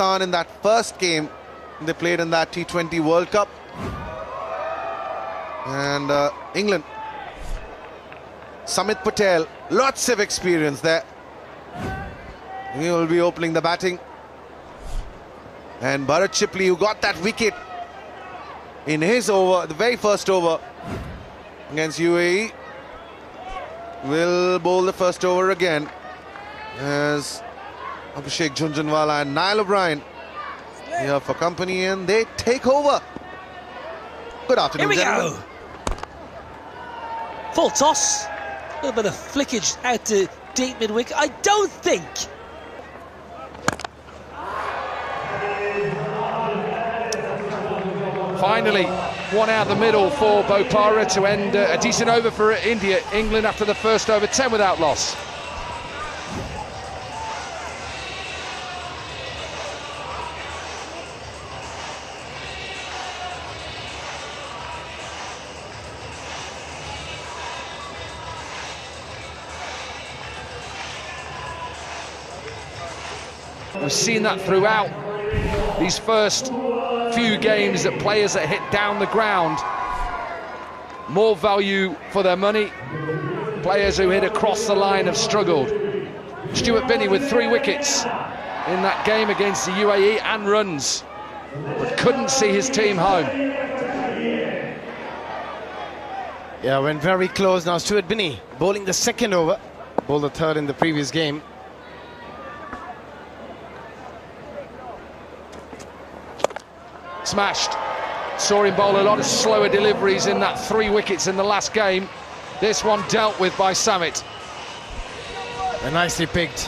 Pakistan in that first game they played in that T20 World Cup. And England, Samit Patel, lots of experience there. He will be opening the batting. And Bharat Chipley, who got that wicket in his over, the very first over against UAE, will bowl the first over again as Abhishek Jhunjhunwala and Niall O'Brien here for company, and they take over. Good afternoon, Here we gentlemen. go. Full toss. A little bit of flickage out to deep mid-wicket. I don't think. Finally, one out the middle for Bopara to end a decent over for England after the first over, 10 without loss. We've seen that throughout these first few games, that players that hit down the ground, more value for their money. Players who hit across the line have struggled. Stuart Binney with 3 wickets in that game against the UAE and runs, but couldn't see his team home. Yeah, went very close. Now Stuart Binney bowling the second over, bowled the third in the previous game. Smashed. Saw him bowl a lot of slower deliveries in that 3 wickets in the last game. This one dealt with by Samit. And nicely picked.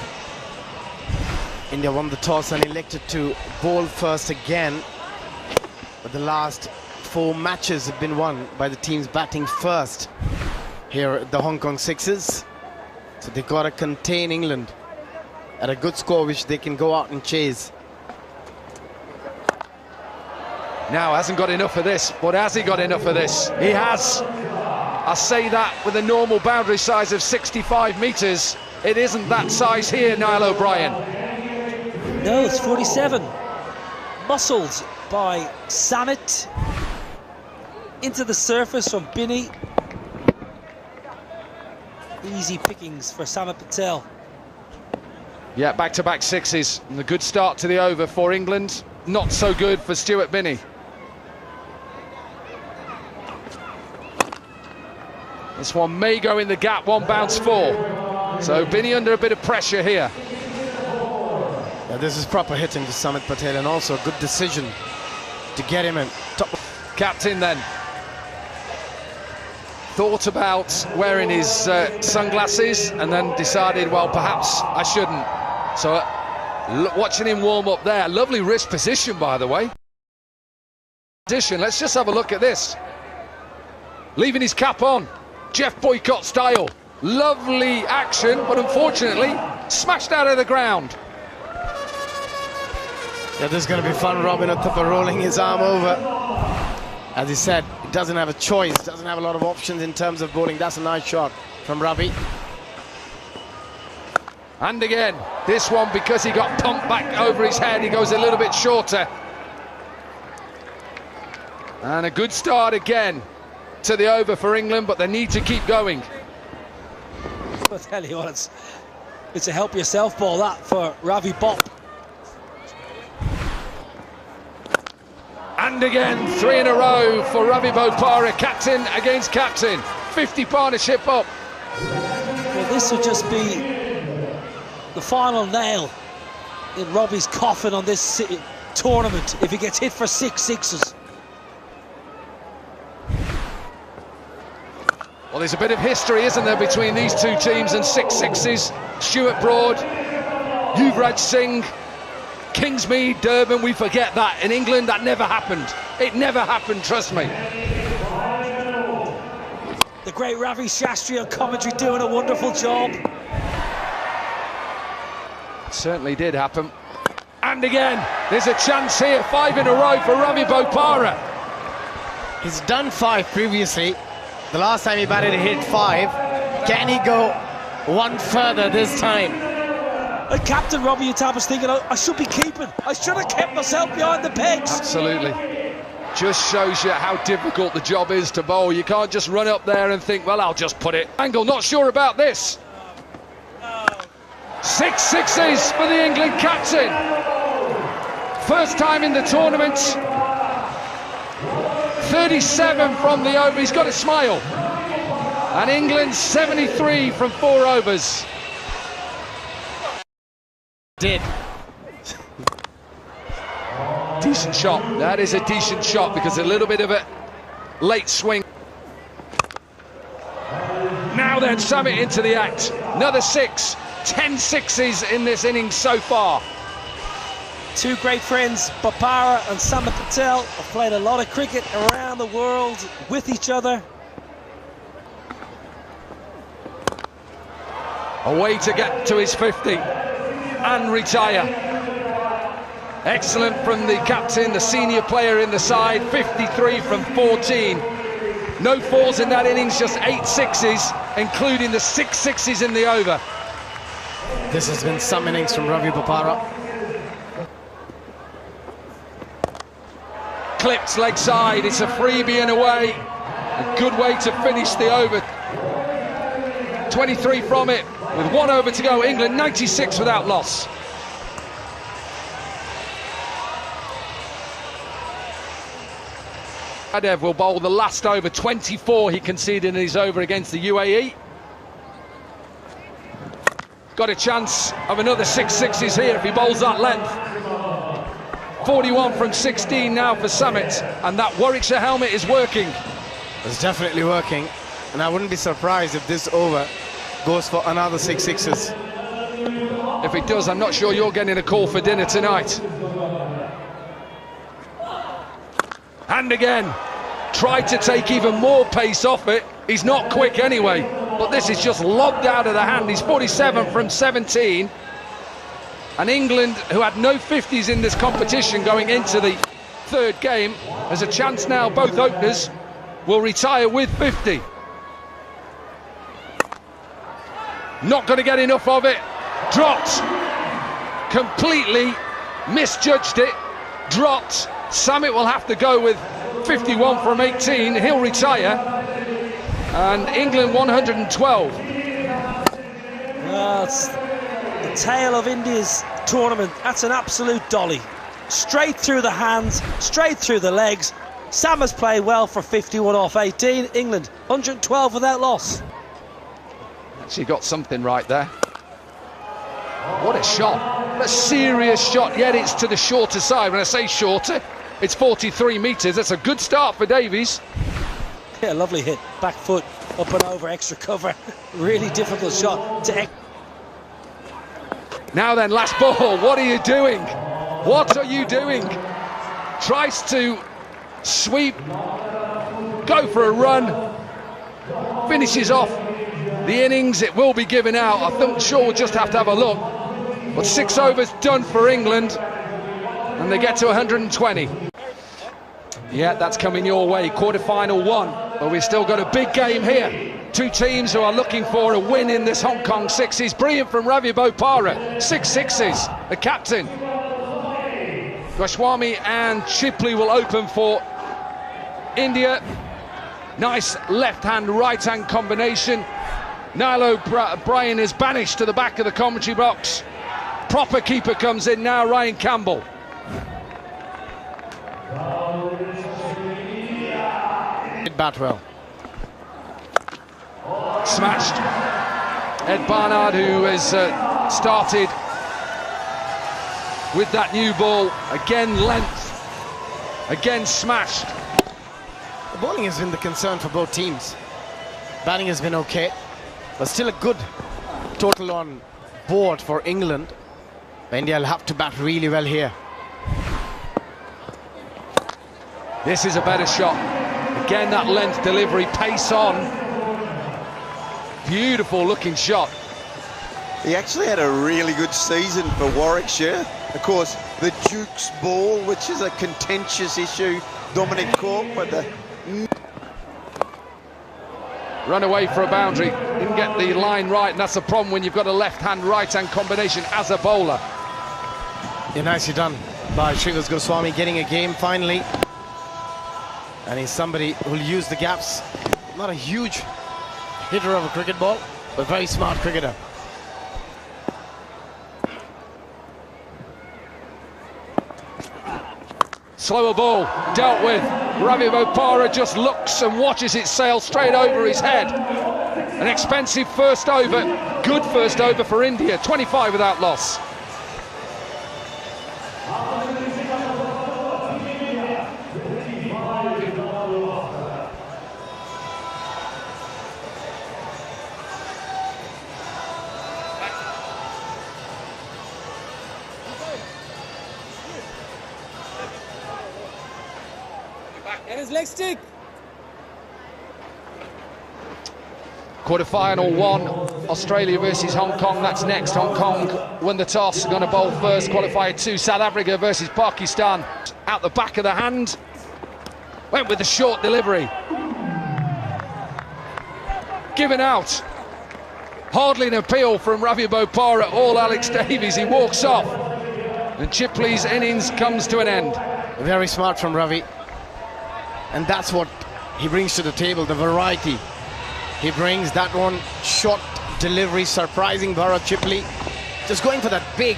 India won the toss and elected to bowl first again. But the last 4 matches have been won by the teams batting first here at the Hong Kong Sixers. So they've got to contain England at a good score, which they can go out and chase. Now hasn't got enough of this, but has he got enough of this? He has. I say that with a normal boundary size of 65 metres. It isn't that size here, Niall O'Brien. No, it's 47. Muscled by Samit. Into the surface from Binney. Easy pickings for Samit Patel. Yeah, back-to-back sixes. And a good start to the over for England. Not so good for Stuart Binney. This one may go in the gap, 1 bounce 4. So Binney under a bit of pressure here. Yeah, this is proper hitting to Samit Patel, and also a good decision to get him in top. Captain then thought about wearing his sunglasses and then decided, well, perhaps I shouldn't. So watching him warm up there, lovely wrist position, by the way. Let's just have a look at this. Leaving his cap on, Jeff Boycott style. Lovely action, but unfortunately smashed out of the ground. Yeah, this is going to be fun. Robin Uthappa rolling his arm over. As he said, he doesn't have a choice, doesn't have a lot of options in terms of bowling. That's a nice shot from Ravi. And again, this one, because he got pumped back over his head, he goes a little bit shorter. And a good start again to the over for England, but they need to keep going. I'll tell you what, it's a help yourself ball, that, for Ravi Bopp. And again, 3 in a row for Ravi Bopara, captain against captain. 50 partnership up. Well, this would just be the final nail in Robbie's coffin on this tournament if he gets hit for 6 sixes. Well, there's a bit of history, isn't there, between these two teams and 6 sixes. Stuart Broad, Yuvraj Singh, Kingsmead, Durban, we forget that. In England, that never happened. It never happened, trust me. The great Ravi Shastri on commentary doing a wonderful job. It certainly did happen. And again, there's a chance here, 5 in a row for Ravi Bopara. He's done 5 previously. The last time he batted, he hit 5. Can he go one further this time? And Captain Robbie Yadav was thinking, I should be keeping. I should have kept myself behind the pegs. Absolutely. Just shows you how difficult the job is to bowl. You can't just run up there and think, well, I'll just put it. Angle, not sure about this. 6 sixes for the England captain. First time in the tournament. 37 from the over. He's got a smile. And England 73 from 4 overs. Did. Decent shot. That is a decent shot because a little bit of a late swing. Now then, Summit into the act. Another 6. 10 sixes in this innings so far. Two great friends, Bopara and Samit Patel, have played a lot of cricket around the world with each other. A way to get to his 50 and retire. Excellent from the captain, the senior player in the side. 53 from 14. No 4s in that innings, just 8 sixes, including the 6 sixes in the over. This has been some innings from Ravi Bopara. Clipped leg side, it's a freebie and away. A good way to finish the over. 23 from it, with 1 over to go. England 96 without loss. Yadav will bowl the last over. 24 he conceded in his over against the UAE. Got a chance of another 6 sixes here if he bowls that length. 41 from 16 now for Summit, and that Warwickshire helmet is working. It's definitely working, and I wouldn't be surprised if this over goes for another 6 sixes. If it does, I'm not sure you're getting a call for dinner tonight. And again, tried to take even more pace off it. He's not quick anyway, but this is just lobbed out of the hand. He's 47 from 17. And England, who had no 50s in this competition going into the third game, has a chance now. Both openers will retire with 50. Not going to get enough of it. Dropped. Completely misjudged it. Dropped. Summit will have to go with 51 from 18. He'll retire. And England 112. That's the tail of India's tournament. That's an absolute dolly. Straight through the hands, straight through the legs. Sam has played well for 51 off 18. England 112 without loss. Actually got something right there. What a shot. A serious shot, yet it's to the shorter side. When I say shorter, it's 43 metres. That's a good start for Davies. Yeah, lovely hit. Back foot, up and over, extra cover. Really difficult shot to... Now then, last ball. What are you doing? What are you doing? Tries to sweep, go for a run, finishes off the innings. It will be given out. I think sure we'll just have to have a look. But 6 overs done for England, and they get to 120. Yeah, that's coming your way. Quarter-final 1, but we've still got a big game here. Two teams who are looking for a win in this Hong Kong sixes. Brilliant from Ravi Bopara. 6 sixes. The captain. Goswami and Chipley will open for India. Nice left-hand, right-hand combination. Niall O'Brien is banished to the back of the commentary box. Proper keeper comes in now, Ryan Campbell. Did bat well. Smashed. Ed Barnard, who has started with that new ball. Again length. Again smashed. The bowling has been the concern for both teams. Batting has been okay, but still a good total on board for England. India will have to bat really well here. This is a better shot. Again, that length delivery, pace on. Beautiful looking shot. He actually had a really good season for Warwickshire. Of course, the Duke's ball, which is a contentious issue. Dominic Cork, but the... Run away for a boundary. didn't get the line right, and that's the problem when you've got a left-hand, right-hand combination as a bowler. Yeah, nicely done by Shrivas Goswami, getting a game finally. And he's somebody who'll use the gaps. Not a huge hitter of a cricket ball, but very smart cricketer. Slower ball, dealt with. Ravi Bopara just looks and watches it sail straight over his head. An expensive first over, good first over for India, 25 without loss. And his leg stick. Quarter-final one, Australia versus Hong Kong, that's next. Hong Kong won the toss, going to bowl first. Qualifier 2, South Africa versus Pakistan. Out the back of the hand, went with the short delivery. Given out. Hardly an appeal from Ravi Bopara, all Alex Davies, he walks off. And Chipley's innings comes to an end. Very smart from Ravi. And that's what he brings to the table, the variety. He brings that one short delivery, surprising Bharat Chipley. Just going for that big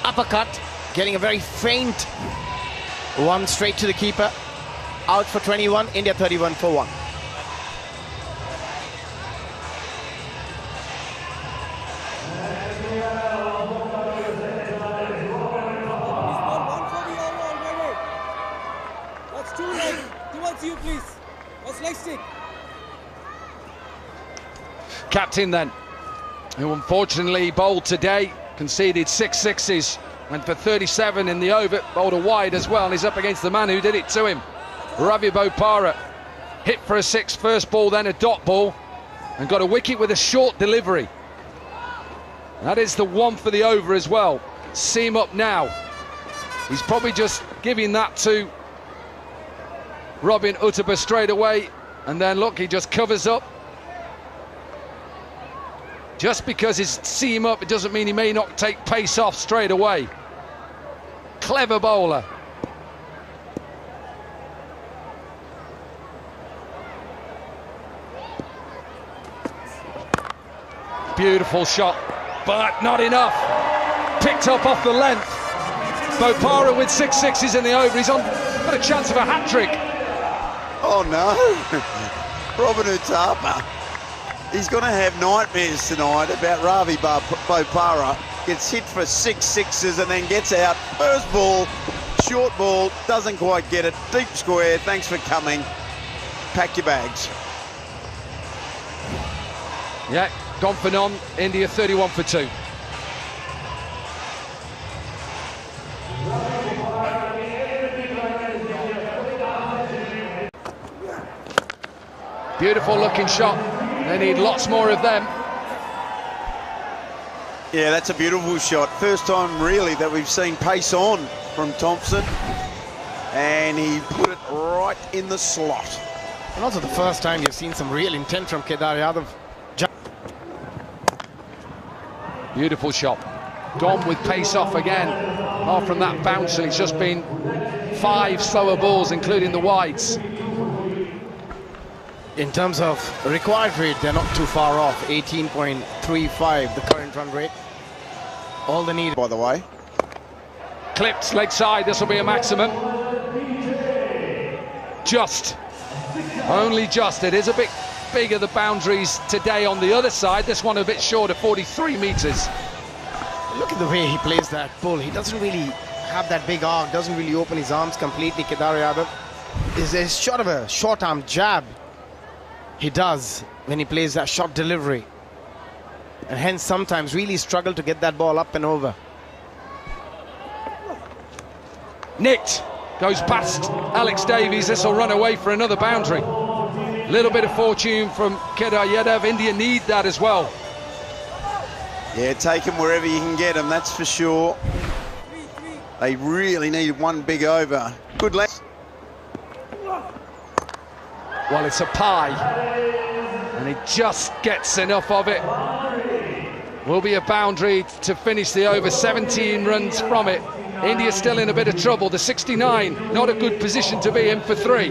uppercut, getting a very faint one straight to the keeper. Out for 21, India 31 for 1. That's two leg. Towards you, please. That's leg stick. Captain then, who unfortunately bowled today, conceded 6 sixes, went for 37 in the over, bowled a wide as well, and he's up against the man who did it to him. Ravi Bopara hit for a 6 first ball, then a dot ball, and got a wicket with a short delivery. That is the one for the over as well. Seam up now. He's probably just giving that to Robin Uttapa straight away, and then look, he just covers up. Just because he's seam up, it doesn't mean he may not take pace off straight away. Clever bowler. Beautiful shot, but not enough. Picked up off the length. Bopara with 6 sixes in the over. He's got a chance of a hat-trick. Oh no, Robin Uttapa. He's going to have nightmares tonight about Ravi Bopara. Gets hit for 6 sixes and then gets out. First ball, short ball, doesn't quite get it. Deep square, thanks for coming. Pack your bags. Yeah, gone for none. India 31 for 2. Beautiful looking shot. They need lots more of them. Yeah, that's a beautiful shot. First time really that we've seen pace on from Thompson. And he put it right in the slot. And also the first time you've seen some real intent from Kedar Yadav. Beautiful shot. Gone with pace off again. Apart from that bouncer, it's just been 5 slower balls, including the wides. In terms of required rate, they're not too far off. 18.35, the current run rate. All they need, by the way. Clipped leg side, this will be a maximum. Just. Only just. It is a bit bigger, the boundaries today on the other side. This one a bit shorter, 43 metres. Look at the way he plays that pull. He doesn't really have that big arc, doesn't really open his arms completely. Kedar Yadav is short of a short arm jab. He does when he plays that short delivery, and hence sometimes really struggle to get that ball up and over. Nicked, goes past Alex Davies. This will run away for another boundary. Little bit of fortune from Kedar Yadav. India need that as well. Yeah, take him wherever you can get him, that's for sure. They really need one big over. Good length. Well, it's a pie, and he just gets enough of it. Will be a boundary to finish the over. 17 runs from it. India still in a bit of trouble. The 69, not a good position to be in for 3.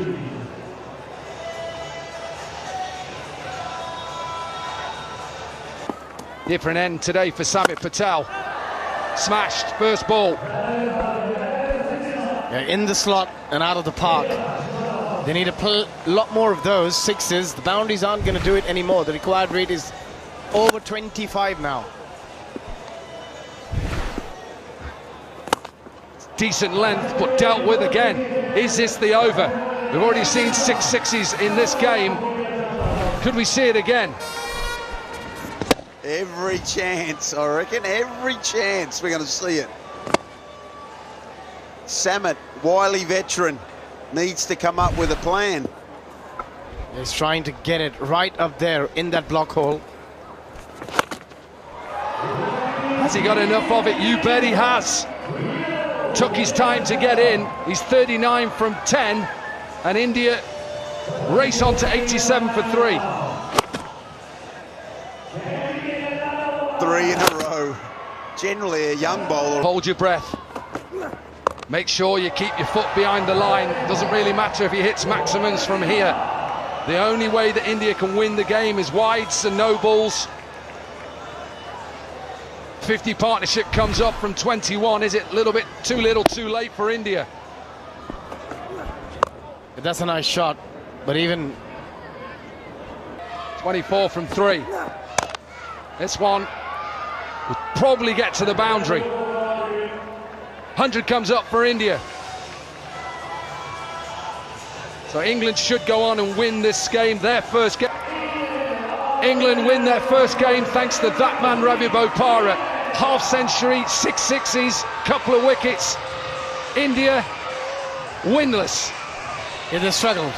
Different end today for Samit Patel. Smashed, first ball. Yeah, in the slot and out of the park. They need a lot more of those sixes. The boundaries aren't going to do it anymore. The required rate is over 25 now. Decent length, but dealt with again. Is this the over? We've already seen 6 sixes in this game. Could we see it again? Every chance, I reckon. Every chance we're going to see it. Samit, wily veteran, needs to come up with a plan. He's trying to get it right up there in that block hole. Has he got enough of it? You bet he has. Took his time to get in. He's 39 from 10, and India race on to 87 for 3. 3 in a row. Generally a young bowler. Hold your breath. Make sure you keep your foot behind the line. Doesn't really matter if he hits maximums from here. The only way that India can win the game is wides and no balls. 50 partnership comes up from 21. Is it a little bit too little, too late for India? That's a nice shot, but even 24 from 3. This one will probably get to the boundary. 100 comes up for India. So England should go on and win this game, their first game. England win their first game thanks to that man Ravi Bopara. Half century, 6 sixes, couple of wickets. India winless. yeah, they struggled.